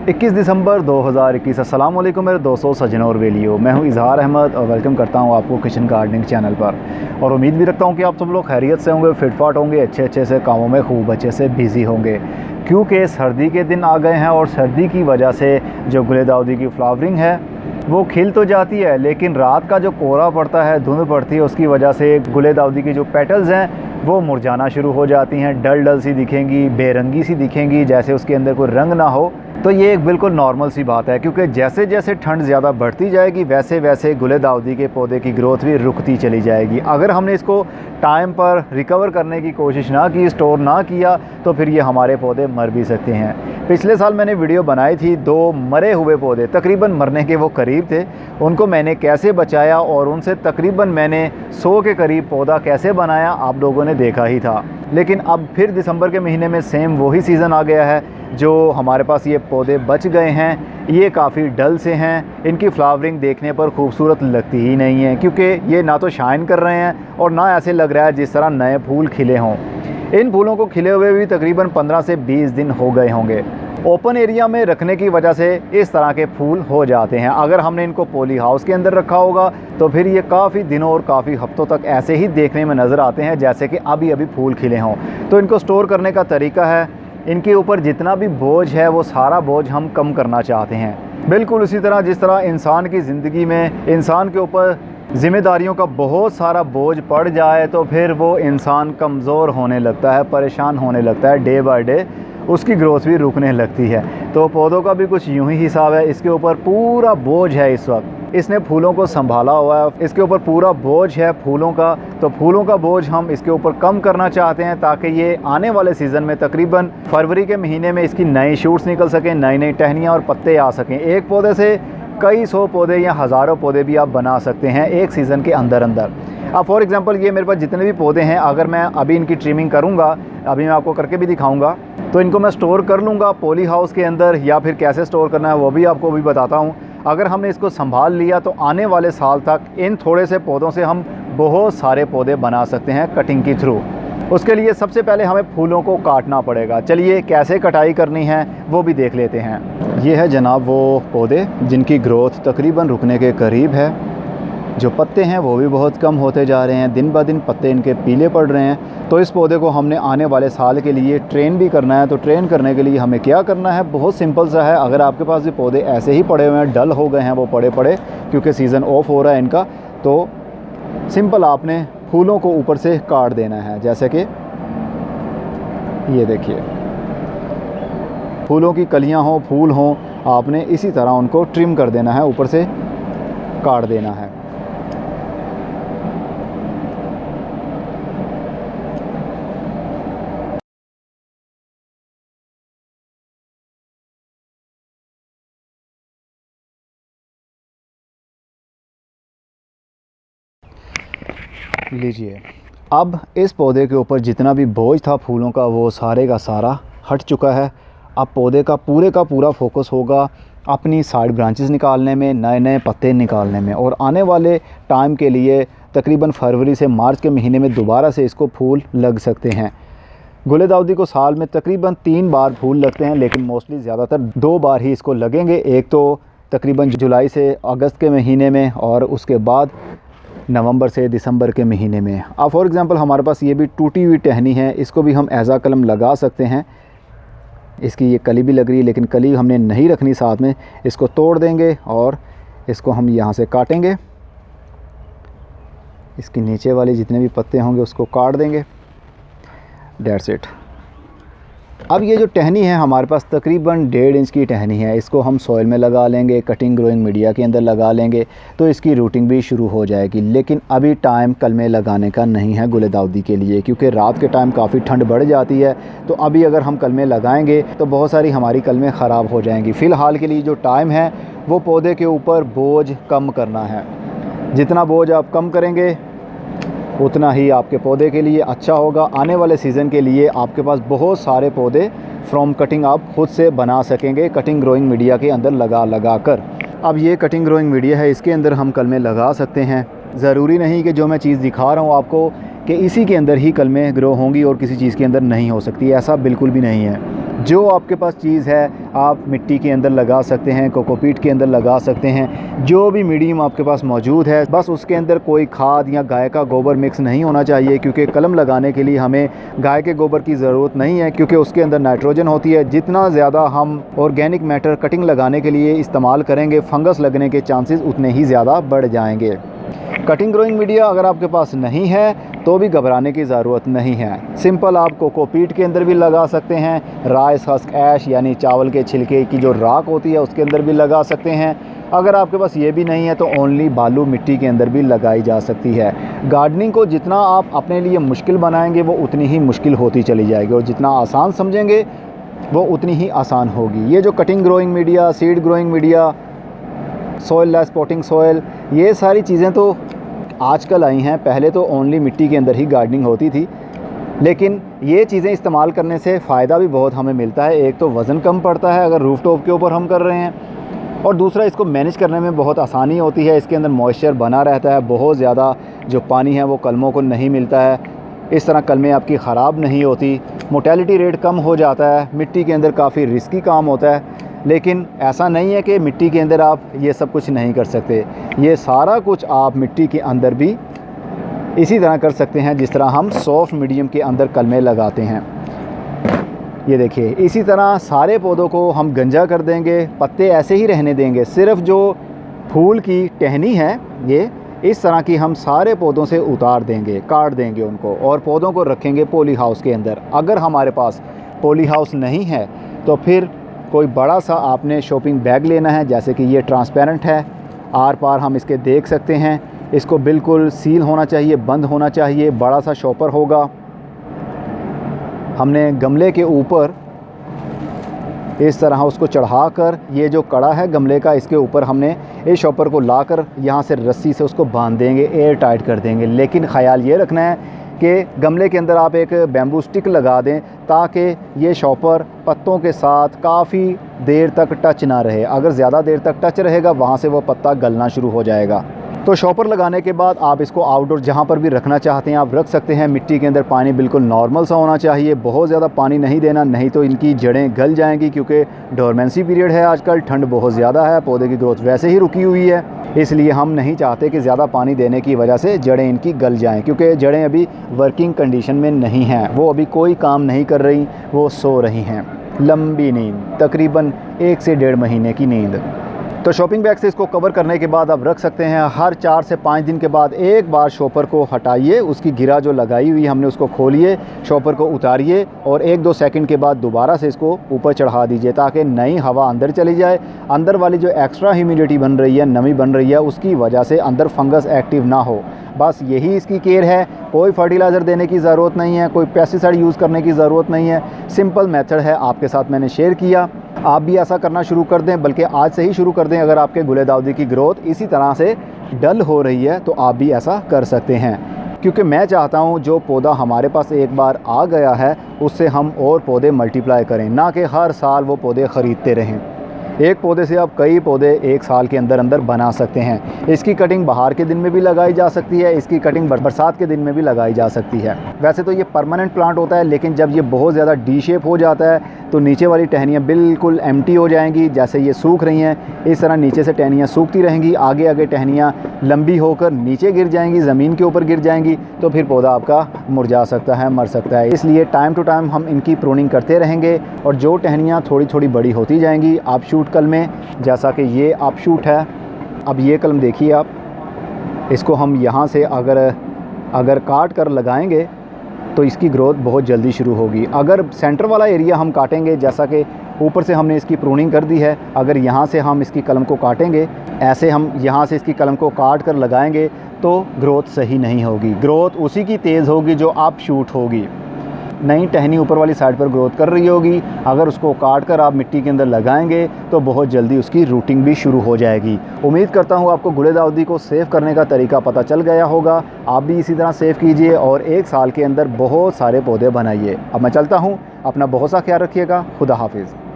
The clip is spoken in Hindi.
21 दिसंबर 2021। अस्सलाम वालेकुम मेरे दोस्तों, सज्जनों और वेलियो। मैं हूं इजहार अहमद और वेलकम करता हूं आपको किचन गार्डनिंग चैनल पर। और उम्मीद भी रखता हूं कि आप सब लोग खैरियत से होंगे, फिटफाट होंगे, अच्छे से कामों में खूब अच्छे से बिज़ी होंगे, क्योंकि सर्दी के दिन आ गए हैं और सर्दी की वजह से जो गुले दाउदी की फ्लावरिंग है वो खिल तो जाती है, लेकिन रात का जो कोहरा पड़ता है, धुंध पड़ती है, उसकी वजह से गुले दाउदी की जो पेटल्स हैं वो मुरझाना शुरू हो जाती हैं, डल डल सी दिखेंगी, बेरंगी सी दिखेंगी, जैसे उसके अंदर कोई रंग ना हो। तो ये एक बिल्कुल नॉर्मल सी बात है, क्योंकि जैसे जैसे ठंड ज़्यादा बढ़ती जाएगी वैसे वैसे गुले दाउदी के पौधे की ग्रोथ भी रुकती चली जाएगी। अगर हमने इसको टाइम पर रिकवर करने की कोशिश ना की, स्टोर ना किया, तो फिर ये हमारे पौधे मर भी सकते हैं। पिछले साल मैंने वीडियो बनाई थी, 2 मरे हुए पौधे तकरीबन मरने के वो करीब थे, उनको मैंने कैसे बचाया और उनसे तकरीबन मैंने 100 के करीब पौधा कैसे बनाया, आप लोगों ने देखा ही था। लेकिन अब फिर दिसंबर के महीने में सेम वही सीज़न आ गया है, जो हमारे पास ये पौधे बच गए हैं। ये काफ़ी डल से हैं, इनकी फ्लावरिंग देखने पर खूबसूरत लगती ही नहीं है, क्योंकि ये ना तो शाइन कर रहे हैं और ना ऐसे लग रहा है जिस तरह नए फूल खिले हों। इन फूलों को खिले हुए भी तकरीबन 15 से 20 दिन हो गए होंगे। ओपन एरिया में रखने की वजह से इस तरह के फूल हो जाते हैं। अगर हमने इनको पॉली हाउस के अंदर रखा होगा तो फिर ये काफ़ी दिनों और काफ़ी हफ्तों तक ऐसे ही देखने में नज़र आते हैं जैसे कि अभी अभी फूल खिले हों। तो इनको स्टोर करने का तरीका है, इनके ऊपर जितना भी बोझ है वो सारा बोझ हम कम करना चाहते हैं। बिल्कुल उसी तरह जिस तरह इंसान की ज़िंदगी में इंसान के ऊपर ज़िम्मेदारियों का बहुत सारा बोझ पड़ जाए तो फिर वो इंसान कमज़ोर होने लगता है, परेशान होने लगता है, डे बाय डे उसकी ग्रोथ भी रुकने लगती है। तो पौधों का भी कुछ यूं ही हिसाब है। इसके ऊपर पूरा बोझ है, इस वक्त इसने फूलों को संभाला हुआ है, इसके ऊपर पूरा बोझ है फूलों का। तो फूलों का बोझ हम इसके ऊपर कम करना चाहते हैं ताकि ये आने वाले सीज़न में तकरीबन फरवरी के महीने में इसकी नई शूट्स निकल सकें, नई नई टहनियाँ और पत्ते आ सकें। एक पौधे से कई 100 पौधे या हज़ारों पौधे भी आप बना सकते हैं एक सीज़न के अंदर अंदर। अब फॉर एग्ज़ाम्पल ये मेरे पास जितने भी पौधे हैं, अगर मैं अभी इनकी ट्रिमिंग करूँगा, अभी मैं आपको करके भी दिखाऊँगा, तो इनको मैं स्टोर कर लूँगा पॉली हाउस के अंदर, या फिर कैसे स्टोर करना है वो भी आपको भी बताता हूँ। अगर हमने इसको संभाल लिया तो आने वाले साल तक इन थोड़े से पौधों से हम बहुत सारे पौधे बना सकते हैं कटिंग के थ्रू। उसके लिए सबसे पहले हमें फूलों को काटना पड़ेगा। चलिए कैसे कटाई करनी है वो भी देख लेते हैं। ये है जनाब वो पौधे जिनकी ग्रोथ तकरीबन रुकने के करीब है। जो पत्ते हैं वो भी बहुत कम होते जा रहे हैं, दिन ब दिन पत्ते इनके पीले पड़ रहे हैं। तो इस पौधे को हमने आने वाले साल के लिए ट्रेन भी करना है। तो ट्रेन करने के लिए हमें क्या करना है, बहुत सिंपल सा है। अगर आपके पास ये पौधे ऐसे ही पड़े हुए हैं, डल हो गए हैं वो पड़े पड़े क्योंकि सीज़न ऑफ हो रहा है इनका, तो सिंपल आपने फूलों को ऊपर से काट देना है। जैसे कि ये देखिए, फूलों की कलियां हों, फूल हों, आपने इसी तरह उनको ट्रिम कर देना है, ऊपर से काट देना है। लीजिए, अब इस पौधे के ऊपर जितना भी बोझ था फूलों का वो सारे का सारा हट चुका है। अब पौधे का पूरा फोकस होगा अपनी साइड ब्रांचेस निकालने में, नए नए पत्ते निकालने में। और आने वाले टाइम के लिए तकरीबन फरवरी से मार्च के महीने में दोबारा से इसको फूल लग सकते हैं। गुले दाउदी को साल में तकरीबन 3 बार फूल लगते हैं, लेकिन मोस्टली ज़्यादातर 2 बार ही इसको लगेंगे। एक तो तकरीबन जुलाई से अगस्त के महीने में और उसके बाद नवंबर से दिसंबर के महीने में। अब फॉर एग्ज़ाम्पल हमारे पास ये भी टूटी हुई टहनी है, इसको भी हम एज़ आ कलम लगा सकते हैं। इसकी ये कली भी लग रही है, लेकिन कली हमने नहीं रखनी साथ में, इसको तोड़ देंगे और इसको हम यहाँ से काटेंगे। इसकी नीचे वाले जितने भी पत्ते होंगे उसको काट देंगे। That's it. अब ये जो टहनी है हमारे पास तकरीबन 1.5 इंच की टहनी है, इसको हम सॉइल में लगा लेंगे, कटिंग ग्रोइंग मीडिया के अंदर लगा लेंगे, तो इसकी रूटिंग भी शुरू हो जाएगी। लेकिन अभी टाइम कलमे लगाने का नहीं है गुले दाउदी के लिए, क्योंकि रात के टाइम काफ़ी ठंड बढ़ जाती है। तो अभी अगर हम कलमे लगाएंगे तो बहुत सारी हमारी कलमें ख़राब हो जाएंगी। फ़िलहाल के लिए जो टाइम है वो पौधे के ऊपर बोझ कम करना है। जितना बोझ आप कम करेंगे उतना ही आपके पौधे के लिए अच्छा होगा। आने वाले सीज़न के लिए आपके पास बहुत सारे पौधे फ्रॉम कटिंग आप खुद से बना सकेंगे, कटिंग ग्रोइंग मीडिया के अंदर लगा कर। अब ये कटिंग ग्रोइंग मीडिया है, इसके अंदर हम कलमें लगा सकते हैं। ज़रूरी नहीं कि जो मैं चीज़ दिखा रहा हूँ आपको कि इसी के अंदर ही कलमें ग्रो होंगी और किसी चीज़ के अंदर नहीं हो सकती, ऐसा बिल्कुल भी नहीं है। जो आपके पास चीज़ है आप मिट्टी के अंदर लगा सकते हैं, कोकोपीट के अंदर लगा सकते हैं, जो भी मीडियम आपके पास मौजूद है। बस उसके अंदर कोई खाद या गाय का गोबर मिक्स नहीं होना चाहिए, क्योंकि कलम लगाने के लिए हमें गाय के गोबर की ज़रूरत नहीं है, क्योंकि उसके अंदर नाइट्रोजन होती है। जितना ज़्यादा हम ऑर्गेनिक मैटर कटिंग लगाने के लिए इस्तेमाल करेंगे, फंगस लगने के चांसेस उतने ही ज़्यादा बढ़ जाएंगे। कटिंग ग्रोइंग मीडिया अगर आपके पास नहीं है तो भी घबराने की ज़रूरत नहीं है। सिंपल आप कोकोपीट के अंदर भी लगा सकते हैं, राइस हस्क ऐश यानी चावल के छिलके की जो राख होती है उसके अंदर भी लगा सकते हैं। अगर आपके पास ये भी नहीं है तो ओनली बालू मिट्टी के अंदर भी लगाई जा सकती है। गार्डनिंग को जितना आप अपने लिए मुश्किल बनाएंगे वो उतनी ही मुश्किल होती चली जाएगी, और जितना आसान समझेंगे वो उतनी ही आसान होगी। ये जो cutting growing media, seed growing media, soil less potting soil, ये सारी चीज़ें तो आजकल आई हैं। पहले तो ओनली मिट्टी के अंदर ही गार्डनिंग होती थी, लेकिन ये चीज़ें इस्तेमाल करने से फ़ायदा भी बहुत हमें मिलता है। एक तो वज़न कम पड़ता है अगर रूफ टॉप के ऊपर हम कर रहे हैं, और दूसरा इसको मैनेज करने में बहुत आसानी होती है। इसके अंदर मॉइस्चर बना रहता है, बहुत ज़्यादा जो पानी है वो कलमों को नहीं मिलता है। इस तरह कलमें आपकी ख़राब नहीं होती, मोर्टेलिटी रेट कम हो जाता है। मिट्टी के अंदर काफ़ी रिस्की काम होता है, लेकिन ऐसा नहीं है कि मिट्टी के अंदर आप ये सब कुछ नहीं कर सकते। ये सारा कुछ आप मिट्टी के अंदर भी इसी तरह कर सकते हैं जिस तरह हम सॉफ्ट मीडियम के अंदर कलमें लगाते हैं। ये देखिए, इसी तरह सारे पौधों को हम गंजा कर देंगे, पत्ते ऐसे ही रहने देंगे। सिर्फ जो फूल की टहनी है ये इस तरह की हम सारे पौधों से उतार देंगे, काट देंगे उनको, और पौधों को रखेंगे पॉली हाउस के अंदर। अगर हमारे पास पॉली हाउस नहीं है तो फिर कोई बड़ा सा आपने शॉपिंग बैग लेना है, जैसे कि ये ट्रांसपेरेंट है, आर पार हम इसके देख सकते हैं। इसको बिल्कुल सील होना चाहिए, बंद होना चाहिए। बड़ा सा शॉपर होगा, हमने गमले के ऊपर इस तरह उसको चढ़ाकर, ये जो कड़ा है गमले का, इसके ऊपर हमने इस शॉपर को लाकर यहाँ से रस्सी से उसको बांध देंगे, एयर टाइट कर देंगे। लेकिन ख्याल ये रखना है कि गमले के अंदर आप एक बैम्बू स्टिक लगा दें, ताकि ये शॉपर पत्तों के साथ काफ़ी देर तक टच ना रहे। अगर ज़्यादा देर तक टच रहेगा वहाँ से वो पत्ता गलना शुरू हो जाएगा। तो शॉपर लगाने के बाद आप इसको आउटडोर जहाँ पर भी रखना चाहते हैं आप रख सकते हैं। मिट्टी के अंदर पानी बिल्कुल नॉर्मल सा होना चाहिए, बहुत ज़्यादा पानी नहीं देना, नहीं तो इनकी जड़ें गल जाएंगी, क्योंकि डोरमेंसी पीरियड है आजकल, ठंड बहुत ज़्यादा है, पौधे की ग्रोथ वैसे ही रुकी हुई है। इसलिए हम नहीं चाहते कि ज़्यादा पानी देने की वजह से जड़ें इनकी गल जाएं, क्योंकि जड़ें अभी वर्किंग कंडीशन में नहीं हैं, वो अभी कोई काम नहीं कर रही, वो सो रही हैं लंबी नींद, तकरीबन 1 से 1.5 महीने की नींद। तो शॉपिंग बैग से इसको कवर करने के बाद आप रख सकते हैं। हर 4 से 5 दिन के बाद एक बार शॉपर को हटाइए, उसकी गिरा जो लगाई हुई हमने उसको खोलिए, शॉपर को उतारिए और 1-2 सेकंड के बाद दोबारा से इसको ऊपर चढ़ा दीजिए, ताकि नई हवा अंदर चली जाए। अंदर वाली जो एक्स्ट्रा ह्यूमिडिटी बन रही है, नमी बन रही है, उसकी वजह से अंदर फंगस एक्टिव ना हो। बस यही इसकी केयर है। कोई फर्टिलाइज़र देने की ज़रूरत नहीं है, कोई पेस्टिसाइड यूज़ करने की ज़रूरत नहीं है। सिंपल मेथड है, आपके साथ मैंने शेयर किया। आप भी ऐसा करना शुरू कर दें, बल्कि आज से ही शुरू कर दें। अगर आपके गुलेदाउदी की ग्रोथ इसी तरह से डल हो रही है तो आप भी ऐसा कर सकते हैं, क्योंकि मैं चाहता हूं जो पौधा हमारे पास एक बार आ गया है उससे हम और पौधे मल्टीप्लाई करें, ना कि हर साल वो पौधे ख़रीदते रहें। एक पौधे से आप कई पौधे एक साल के अंदर अंदर बना सकते हैं। इसकी कटिंग बाहर के दिन में भी लगाई जा सकती है, इसकी कटिंग बरसात के दिन में भी लगाई जा सकती है। वैसे तो ये परमानेंट प्लांट होता है, लेकिन जब ये बहुत ज़्यादा डी शेप हो जाता है तो नीचे वाली टहनियाँ बिल्कुल एम्प्टी हो जाएंगी। जैसे ये सूख रही हैं, इस तरह नीचे से टहनियाँ सूखती रहेंगी, आगे आगे टहनियाँ लंबी होकर नीचे गिर जाएंगी, ज़मीन के ऊपर गिर जाएंगी, तो फिर पौधा आपका मुरझा सकता है, मर सकता है। इसलिए टाइम टू टाइम हम इनकी प्रूनिंग करते रहेंगे, और जो टहनियाँ थोड़ी थोड़ी बड़ी होती जाएंगी, आप शूट कलमें, जैसा कि ये आप शूट है। अब ये कलम देखिए आप, इसको हम यहाँ से अगर काट कर लगाएंगे तो इसकी ग्रोथ बहुत जल्दी शुरू होगी। अगर सेंटर वाला एरिया हम काटेंगे, जैसा कि ऊपर से हमने इसकी प्रूनिंग कर दी है, अगर यहाँ से हम इसकी कलम को काटेंगे, ऐसे हम यहाँ से इसकी कलम को काट कर लगाएंगे तो ग्रोथ सही नहीं होगी। ग्रोथ उसी की तेज़ होगी जो आप शूट होगी। नई टहनी ऊपर वाली साइड पर ग्रोथ कर रही होगी, अगर उसको काट कर आप मिट्टी के अंदर लगाएंगे तो बहुत जल्दी उसकी रूटिंग भी शुरू हो जाएगी। उम्मीद करता हूँ आपको गुलेदाउदी को सेव करने का तरीका पता चल गया होगा। आप भी इसी तरह सेव कीजिए और 1 साल के अंदर बहुत सारे पौधे बनाइए। अब मैं चलता हूँ, अपना बहुत सा ख्याल रखिएगा। खुदा हाफिज़।